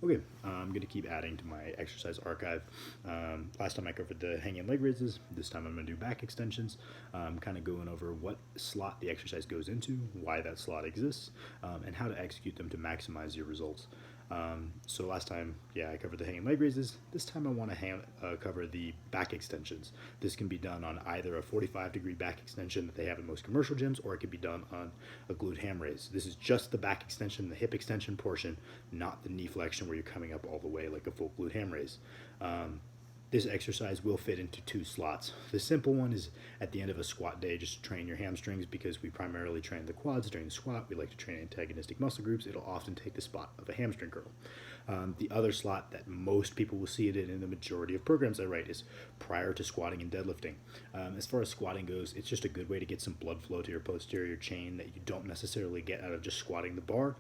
Okay, I'm going to keep adding to my exercise archive. Last time I covered the hanging leg raises. This time I'm going to do back extensions. Kind of going over what slot the exercise goes into, why that slot exists, and how to execute them to maximize your results. So last time, I covered the hanging leg raises. This time I want to cover the back extensions. This can be done on either a 45-degree back extension that they have in most commercial gyms, or it can be done on a glute ham raise. This is just the back extension, the hip extension portion, not the knee flexion where you're coming up all the way like a full glute ham raise. This exercise will fit into two slots. The simple one is at the end of a squat day, just to train your hamstrings, because we primarily train the quads during the squat. We like to train antagonistic muscle groups. It'll often take the spot of a hamstring curl. The other slot that most people will see it in the majority of programs I write is prior to squatting and deadlifting. As far as squatting goes, it's just a good way to get some blood flow to your posterior chain that you don't necessarily get out of just squatting the bar.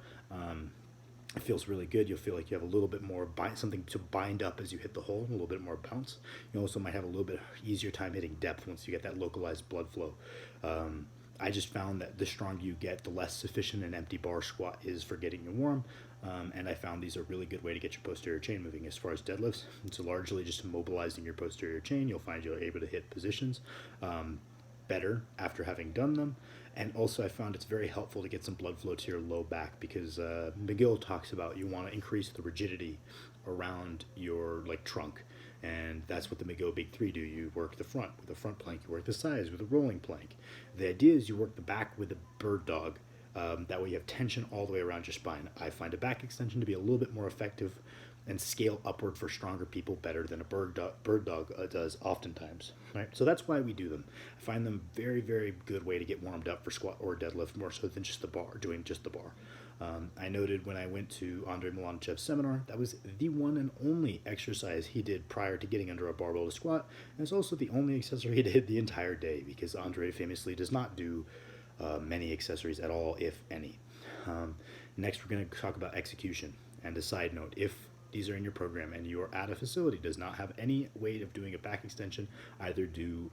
It feels really good. You'll feel like you have a little bit more something to bind up as you hit the hole, a little bit more bounce. You also might have a little bit easier time hitting depth once you get that localized blood flow. I just found that the stronger you get, the less sufficient an empty bar squat is for getting you warm. And I found these are a really good way to get your posterior chain moving. As far as deadlifts, it's largely just immobilizing your posterior chain. You'll find you're able to hit positions better after having done them. And also I found it's very helpful to get some blood flow to your low back, because McGill talks about you want to increase the rigidity around your trunk, and that's what the McGill Big Three do. You work the front with a front plank, you work the sides with a rolling plank. The idea is you work the back with a bird dog. That way you have tension all the way around your spine. I find a back extension to be a little bit more effective and scale upward for stronger people better than a bird dog does oftentimes. Right? So that's why we do them. I find them very, very good way to get warmed up for squat or deadlift, more so than just the bar, doing just the bar. I noted when I went to Andre Milanchev's seminar, that was the one and only exercise he did prior to getting under a barbell to squat, and it's also the only accessory he did the entire day, because Andre famously does not do many accessories at all, if any. Next, we're going to talk about execution. And a side note, if these are in your program and you are at a facility does not have any way of doing a back extension, either do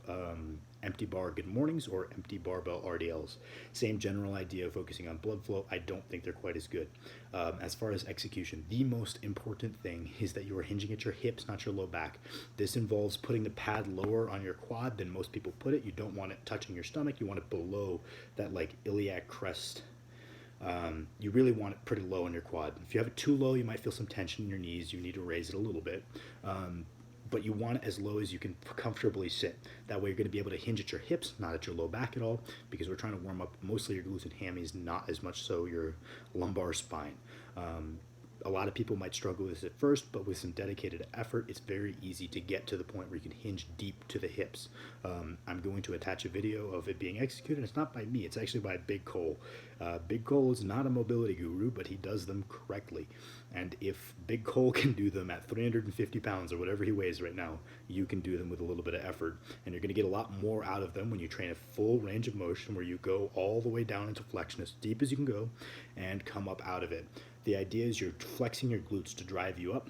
empty bar good mornings or empty barbell RDLs. Same general idea of focusing on blood flow. I don't think they're quite as good. As far as execution, the most important thing is that you are hinging at your hips, not your low back. This involves putting the pad lower on your quad than most people put it. You don't want it touching your stomach. You want it below that iliac crest. You really want it pretty low on your quad. If you have it too low, you might feel some tension in your knees. You need to raise it a little bit. But you want it as low as you can comfortably sit. That way you're going to be able to hinge at your hips, not at your low back at all, because we're trying to warm up mostly your glutes and hammies, not as much so your lumbar spine. A lot of people might struggle with this at first, but with some dedicated effort, it's very easy to get to the point where you can hinge deep to the hips. I'm going to attach a video of it being executed. It's not by me, it's actually by Big Cole. Big Cole is not a mobility guru, but he does them correctly. And if Big Cole can do them at 350 pounds or whatever he weighs right now, you can do them with a little bit of effort. And you're going to get a lot more out of them when you train a full range of motion, where you go all the way down into flexion as deep as you can go and come up out of it. The idea is you're flexing your glutes to drive you up,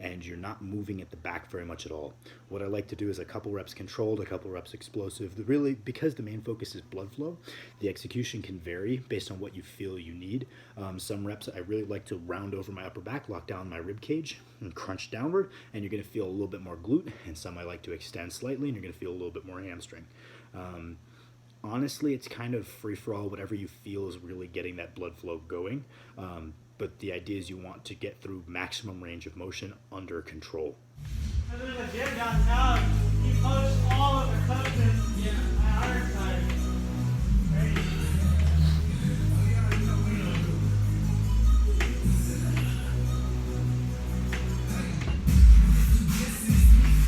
and you're not moving at the back very much at all. What I like to do is a couple reps controlled, a couple reps explosive. Really, because the main focus is blood flow, the execution can vary based on what you feel you need. Some reps I really like to round over my upper back, lock down my rib cage, and crunch downward, and you're going to feel a little bit more glute. And some I like to extend slightly, and you're going to feel a little bit more hamstring. Honestly, it's kind of free-for-all, whatever you feel is really getting that blood flow going. But the idea is you want to get through maximum range of motion under control.